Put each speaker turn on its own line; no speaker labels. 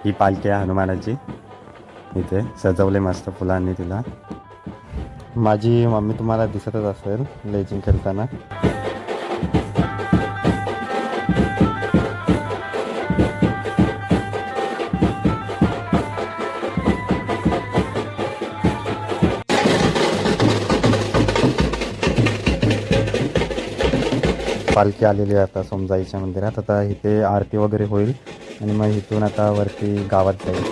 ही पालखी आहे हनुमानाची. इथे सजवले मस्त फुलांनी तिला. माझी मम्मी तुम्हाला दिसतच असेल लेझिम खेळताना. पालखी आलेली आहे आता समजाईच्या मंदिरात. आता इथे आरती वगैरे होईल आणि मग इथून आता वरती गावात जाईल.